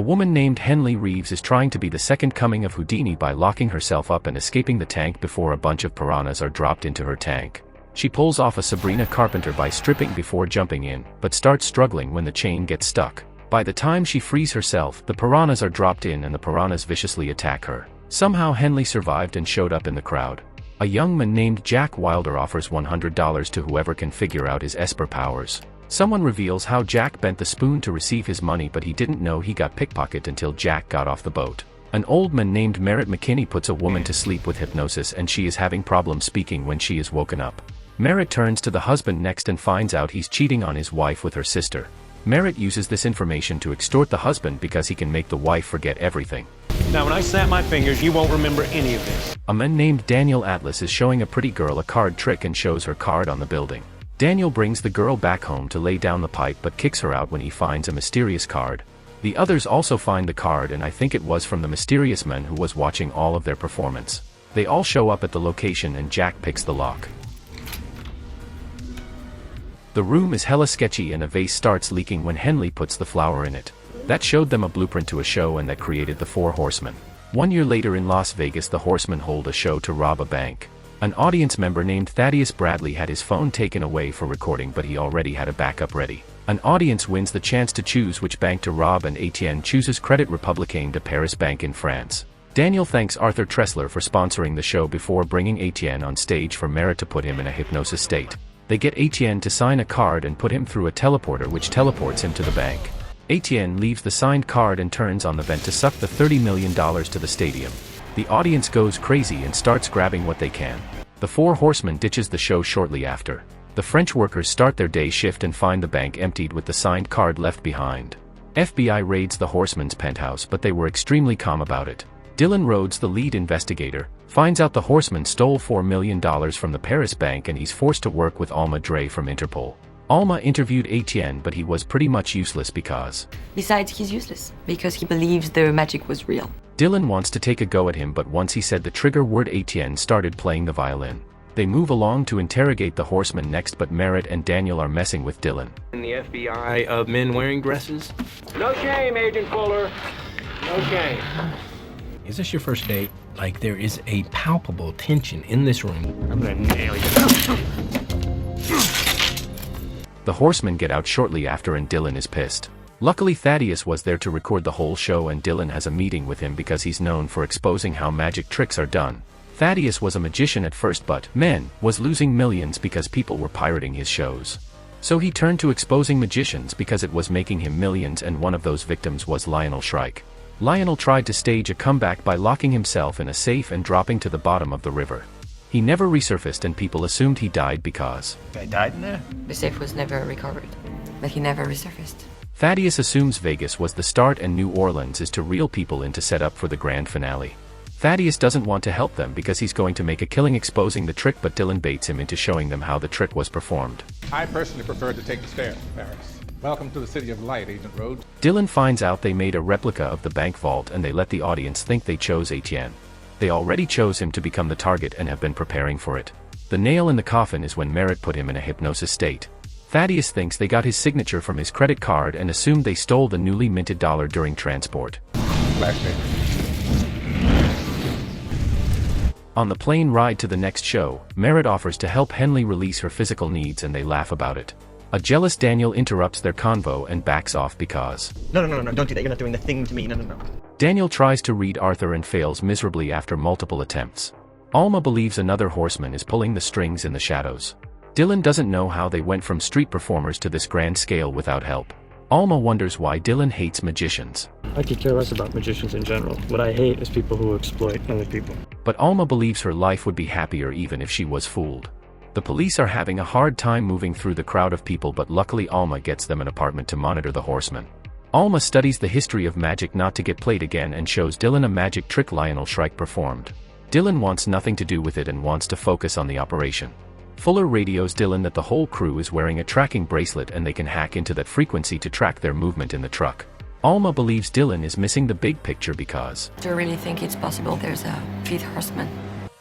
A woman named Henley Reeves is trying to be the second coming of Houdini by locking herself up and escaping the tank before a bunch of piranhas are dropped into her tank. She pulls off a Sabrina Carpenter by stripping before jumping in, but starts struggling when the chain gets stuck. By the time she frees herself, the piranhas are dropped in and the piranhas viciously attack her. Somehow Henley survived and showed up in the crowd. A young man named Jack Wilder offers $100 to whoever can figure out his Esper powers. Someone reveals how Jack bent the spoon to receive his money, but he didn't know he got pickpocketed until Jack got off the boat. An old man named Merritt McKinney puts a woman to sleep with hypnosis and she is having problems speaking when she is woken up. Merritt turns to the husband next and finds out he's cheating on his wife with her sister. Merritt uses this information to extort the husband because he can make the wife forget everything. Now when I snap my fingers, you won't remember any of this. A man named Daniel Atlas is showing a pretty girl a card trick and shows her card on the building. Daniel brings the girl back home to lay down the pipe but kicks her out when he finds a mysterious card. The others also find the card and I think it was from the mysterious man who was watching all of their performance. They all show up at the location and Jack picks the lock. The room is hella sketchy and a vase starts leaking when Henley puts the flower in it. That showed them a blueprint to a show and that created the Four Horsemen. 1 year later in Las Vegas, the Horsemen hold a show to rob a bank. An audience member named Thaddeus Bradley had his phone taken away for recording, but he already had a backup ready. An audience wins the chance to choose which bank to rob and Etienne chooses Credit Republicain de Paris Bank in France. Daniel thanks Arthur Tressler for sponsoring the show before bringing Etienne on stage for Merritt to put him in a hypnosis state. They get Etienne to sign a card and put him through a teleporter which teleports him to the bank. Etienne leaves the signed card and turns on the vent to suck the $30 million to the stadium. The audience goes crazy and starts grabbing what they can. The Four Horsemen ditches the show shortly after. The French workers start their day shift and find the bank emptied with the signed card left behind. FBI raids the Horsemen's penthouse, but they were extremely calm about it. Dylan Rhodes, the lead investigator, finds out the Horsemen stole $4 million from the Paris bank and he's forced to work with Alma Dre from Interpol. Alma interviewed Etienne, but he was pretty much useless because... Besides, he's useless, because he believes the magic was real. Dylan wants to take a go at him, but once he said the trigger word, Etienne started playing the violin. They move along to interrogate the Horsemen next, but Merritt and Daniel are messing with Dylan. In the FBI of men wearing dresses? No shame, Agent Fuller. No shame. Is this your first date? Like, there is a palpable tension in this room. I'm gonna nail you. The Horsemen get out shortly after and Dylan is pissed. Luckily Thaddeus was there to record the whole show and Dylan has a meeting with him because he's known for exposing how magic tricks are done. Thaddeus was a magician at first, but, was losing millions because people were pirating his shows. So he turned to exposing magicians because it was making him millions, and one of those victims was Lionel Shrike. Lionel tried to stage a comeback by locking himself in a safe and dropping to the bottom of the river. He never resurfaced and people assumed he died because... I died in there? The safe was never recovered, but he never resurfaced. Thaddeus assumes Vegas was the start and New Orleans is to reel people in to set up for the grand finale. Thaddeus doesn't want to help them because he's going to make a killing exposing the trick, but Dylan baits him into showing them how the trick was performed. I personally prefer to take the stairs to Paris. Welcome to the City of Light, Agent Rhodes. Dylan finds out they made a replica of the bank vault and they let the audience think they chose Etienne. They already chose him to become the target and have been preparing for it. The nail in the coffin is when Merritt put him in a hypnosis state. Thaddeus thinks they got his signature from his credit card and assumed they stole the newly minted dollar during transport. On the plane ride to the next show, Merritt offers to help Henley release her physical needs and they laugh about it. A jealous Daniel interrupts their convo and backs off because... No, don't do that. You're not doing the thing to me. No. Daniel tries to read Arthur and fails miserably after multiple attempts. Alma believes another horseman is pulling the strings in the shadows. Dylan doesn't know how they went from street performers to this grand scale without help. Alma wonders why Dylan hates magicians. I could care less about magicians in general. What I hate is people who exploit other people. But Alma believes her life would be happier even if she was fooled. The police are having a hard time moving through the crowd of people, but luckily Alma gets them an apartment to monitor the horsemen. Alma studies the history of magic not to get played again and shows Dylan a magic trick Lionel Shrike performed. Dylan wants nothing to do with it and wants to focus on the operation. Fuller radios Dylan that the whole crew is wearing a tracking bracelet and they can hack into that frequency to track their movement in the truck. Alma believes Dylan is missing the big picture because... Do you really think it's possible there's a fifth horseman?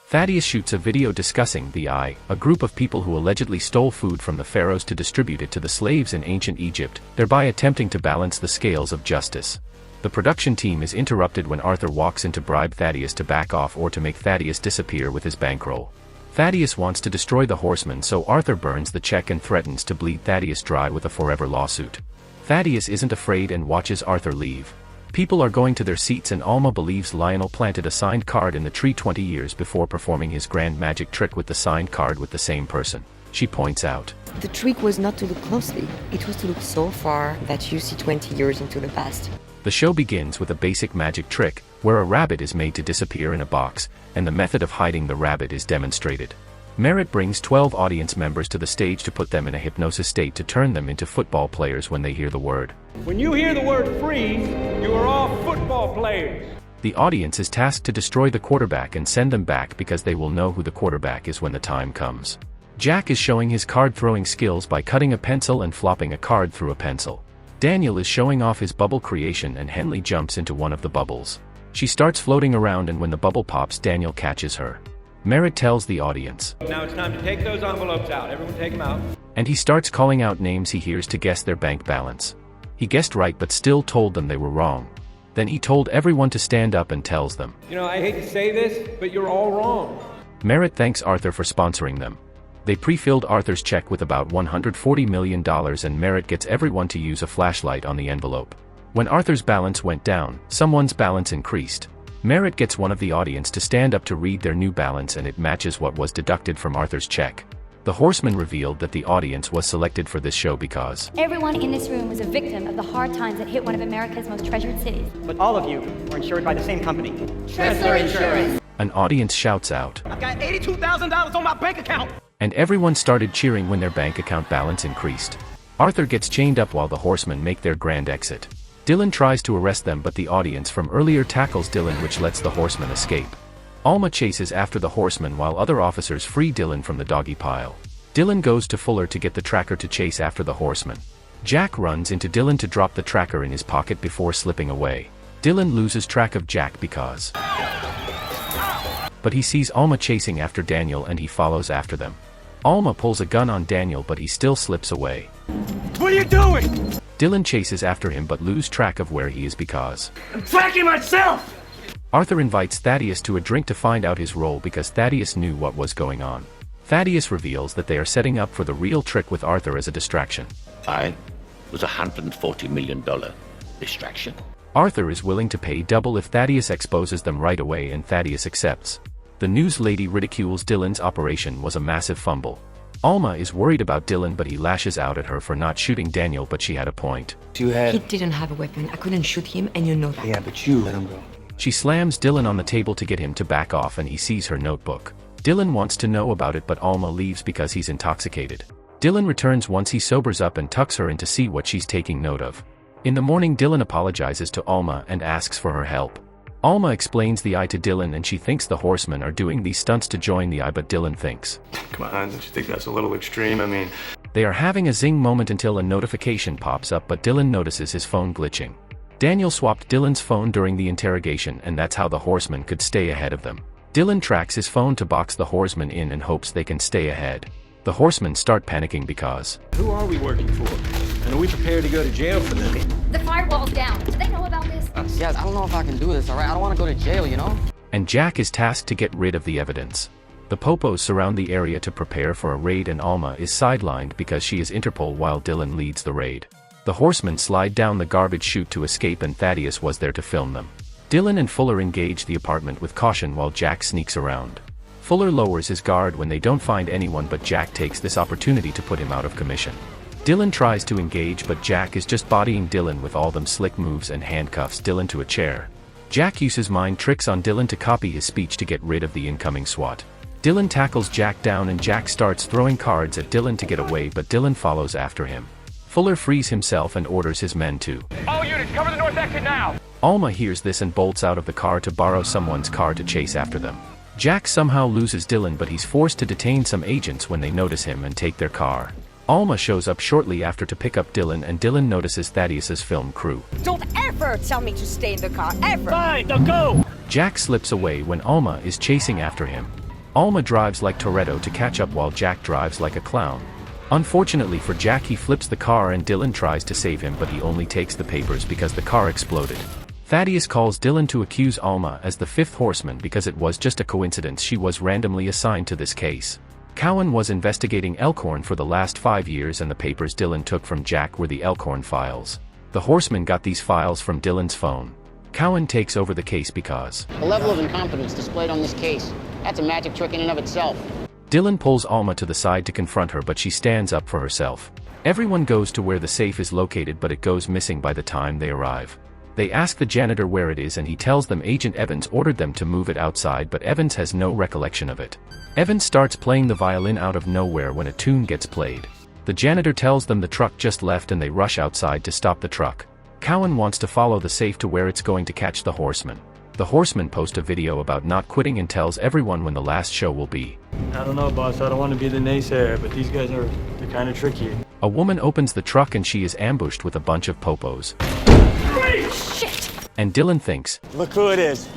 Thaddeus shoots a video discussing the Eye, a group of people who allegedly stole food from the pharaohs to distribute it to the slaves in ancient Egypt, thereby attempting to balance the scales of justice. The production team is interrupted when Arthur walks in to bribe Thaddeus to back off or to make Thaddeus disappear with his bankroll. Thaddeus wants to destroy the Horseman, so Arthur burns the check and threatens to bleed Thaddeus dry with a forever lawsuit. Thaddeus isn't afraid and watches Arthur leave. People are going to their seats and Alma believes Lionel planted a signed card in the tree 20 years before performing his grand magic trick with the signed card with the same person. She points out, The trick was not to look closely, it was to look so far that you see 20 years into the past. The show begins with a basic magic trick, where a rabbit is made to disappear in a box, and the method of hiding the rabbit is demonstrated. Merritt brings 12 audience members to the stage to put them in a hypnosis state to turn them into football players when they hear the word. When you hear the word freeze, you are all football players. The audience is tasked to destroy the quarterback and send them back because they will know who the quarterback is when the time comes. Jack is showing his card-throwing skills by cutting a pencil and flopping a card through a pencil. Daniel is showing off his bubble creation and Henley jumps into one of the bubbles. She starts floating around and when the bubble pops, Daniel catches her. Merritt tells the audience, Now it's time to take those envelopes out. Everyone take them out. and he starts calling out names he hears to guess their bank balance. He guessed right but still told them they were wrong. Then he told everyone to stand up and tells them, You know, I hate to say this, but you're all wrong. Merritt thanks Arthur for sponsoring them. They pre-filled Arthur's check with about $140 million and Merritt gets everyone to use a flashlight on the envelope. When Arthur's balance went down, someone's balance increased. Merritt gets one of the audience to stand up to read their new balance and it matches what was deducted from Arthur's check. The Horseman revealed that the audience was selected for this show because Everyone in this room was a victim of the hard times that hit one of America's most treasured cities. But all of you were insured by the same company. Tressler Insurance. an audience shouts out, I've got $82,000 on my bank account. and everyone started cheering when their bank account balance increased. Arthur gets chained up while the Horsemen make their grand exit. Dylan tries to arrest them but the audience from earlier tackles Dylan, which lets the Horsemen escape. Alma chases after the Horsemen while other officers free Dylan from the doggy pile. Dylan goes to Fuller to get the tracker to chase after the Horsemen. Jack runs into Dylan to drop the tracker in his pocket before slipping away. Dylan loses track of Jack because... But he sees Alma chasing after Daniel and he follows after them. Alma pulls a gun on Daniel but he still slips away. What are you doing? Dylan chases after him but loses track of where he is because... I'm tracking myself! Arthur invites Thaddeus to a drink to find out his role because Thaddeus knew what was going on. Thaddeus reveals that they are setting up for the real trick with Arthur as a distraction. I was $140 million distraction. Arthur is willing to pay double if Thaddeus exposes them right away and Thaddeus accepts. The news lady ridicules Dylan's operation was a massive fumble. Alma is worried about Dylan but he lashes out at her for not shooting Daniel, but she had a point. He didn't have a weapon, I couldn't shoot him and you know that. Yeah, but you let him go. She slams Dylan on the table to get him to back off and he sees her notebook. Dylan wants to know about it but Alma leaves because he's intoxicated. Dylan returns once he sobers up and tucks her in to see what she's taking note of. In the morning Dylan apologizes to Alma and asks for her help. Alma explains the eye to Dylan and she thinks the Horsemen are doing these stunts to join the eye, but Dylan thinks, Come on, don't you think that's a little extreme? I mean, they are having a zing moment until a notification pops up but Dylan notices his phone glitching. Daniel swapped Dylan's phone during the interrogation and that's how the Horsemen could stay ahead of them. Dylan tracks his phone to box the Horsemen in and hopes they can stay ahead. The Horsemen start panicking because... Who are we working for? And are we prepared to go to jail for them? The firewall's down. Do they know about this? Yes, I don't know if I can do this, alright? I don't want to go to jail, you know? And Jack is tasked to get rid of the evidence. The Popos surround the area to prepare for a raid and Alma is sidelined because she is Interpol while Dylan leads the raid. The Horsemen slide down the garbage chute to escape and Thaddeus was there to film them. Dylan and Fuller engage the apartment with caution while Jack sneaks around. Fuller lowers his guard when they don't find anyone but Jack takes this opportunity to put him out of commission. Dylan tries to engage but Jack is just bodying Dylan with all them slick moves and handcuffs Dylan to a chair. Jack uses mind tricks on Dylan to copy his speech to get rid of the incoming SWAT. Dylan tackles Jack down and Jack starts throwing cards at Dylan to get away but Dylan follows after him. Fuller frees himself and orders his men to... All units, cover the north exit now! Alma hears this and bolts out of the car to borrow someone's car to chase after them. Jack somehow loses Dylan but he's forced to detain some agents when they notice him and take their car. Alma shows up shortly after to pick up Dylan and Dylan notices Thaddeus's film crew. Don't ever tell me to stay in the car, ever! Fine, now go! Jack slips away when Alma is chasing after him. Alma drives like Toretto to catch up while Jack drives like a clown. Unfortunately for Jack, he flips the car and Dylan tries to save him but he only takes the papers because the car exploded. Thaddeus calls Dylan to accuse Alma as the fifth horseman because it was just a coincidence she was randomly assigned to this case. Cowan was investigating Elkhorn for the last 5 years and the papers Dylan took from Jack were the Elkhorn files. The horseman got these files from Dylan's phone. Cowan takes over the case because The level of incompetence displayed on this case, that's a magic trick in and of itself. Dylan pulls Alma to the side to confront her, but she stands up for herself. Everyone goes to where the safe is located, but it goes missing by the time they arrive. They ask the janitor where it is and he tells them Agent Evans ordered them to move it outside, but Evans has no recollection of it. Evans starts playing the violin out of nowhere when a tune gets played. The janitor tells them the truck just left and they rush outside to stop the truck. Cowan wants to follow the safe to where it's going to catch the horseman. The horseman posts a video about not quitting and tells everyone when the last show will be. I don't know, boss. I don't want to be the naysayer, but these guys they're kind of tricky. A woman opens the truck and she is ambushed with a bunch of popos. Shit! And Dylan thinks, Look who it is.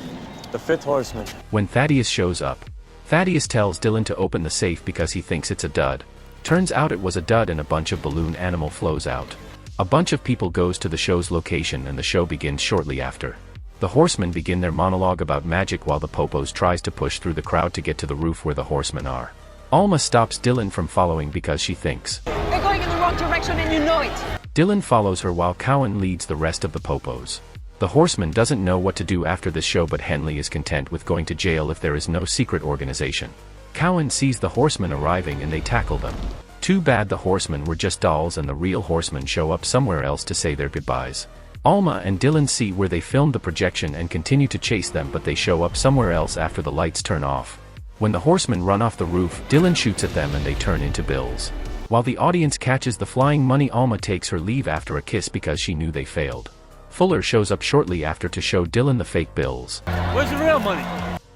The fifth horseman. when Thaddeus shows up. Thaddeus tells Dylan to open the safe because he thinks it's a dud. Turns out it was a dud and a bunch of balloon animal flows out. A bunch of people goes to the show's location and the show begins shortly after. The horsemen begin their monologue about magic while the popos tries to push through the crowd to get to the roof where the horsemen are. Alma stops Dylan from following because she thinks They're going in the wrong direction and you know it. Dylan follows her while Cowan leads the rest of the popos. The horseman doesn't know what to do after this show, but Henley is content with going to jail if there is no secret organization. Cowan sees the horsemen arriving and they tackle them. Too bad the horsemen were just dolls and the real horsemen show up somewhere else to say their goodbyes. Alma and Dylan see where they filmed the projection and continue to chase them, but they show up somewhere else after the lights turn off. When the horsemen run off the roof, Dylan shoots at them and they turn into bills. While the audience catches the flying money, Alma takes her leave after a kiss because she knew they failed. Fuller shows up shortly after to show Dylan the fake bills. Where's the real money?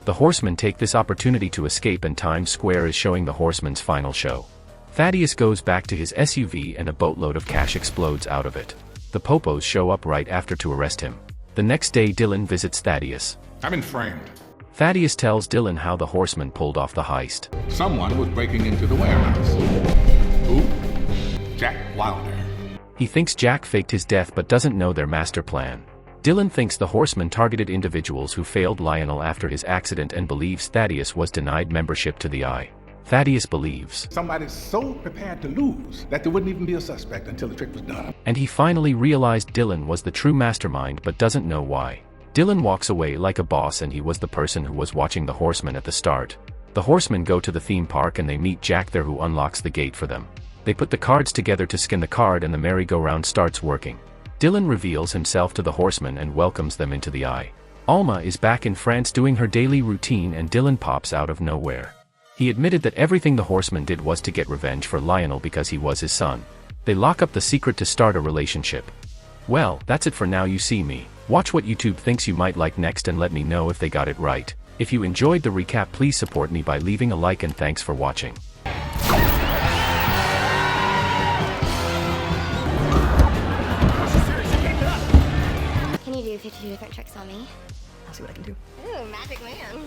The horsemen take this opportunity to escape and Times Square is showing the horsemen's final show. Thaddeus goes back to his SUV and a boatload of cash explodes out of it. The popos show up right after to arrest him. The next day Dylan visits Thaddeus. I've been framed. Thaddeus tells Dylan how the horsemen pulled off the heist. Someone was breaking into the warehouse. Who? Jack Wilder. He thinks Jack faked his death but doesn't know their master plan. Dylan thinks the horsemen targeted individuals who failed Lionel after his accident and believes Thaddeus was denied membership to the Eye. Thaddeus believes Somebody's so prepared to lose that there wouldn't even be a suspect until the trick was done. and he finally realized Dylan was the true mastermind but doesn't know why. Dylan walks away like a boss and he was the person who was watching the horsemen at the start. The horsemen go to the theme park and they meet Jack there, who unlocks the gate for them. They put the cards together to skin the card and the merry-go-round starts working. Dylan reveals himself to the horsemen and welcomes them into the Eye. Alma is back in France doing her daily routine and Dylan pops out of nowhere. He admitted that everything the horsemen did was to get revenge for Lionel because he was his son. They lock up the secret to start a relationship. Well, that's it for now. You see me. Watch what YouTube thinks you might like next and let me know if they got it right. If you enjoyed the recap, please support me by leaving a like and thanks for watching. Can you do 52 different tricks on me? I'll see what I can do. Ooh, magic man.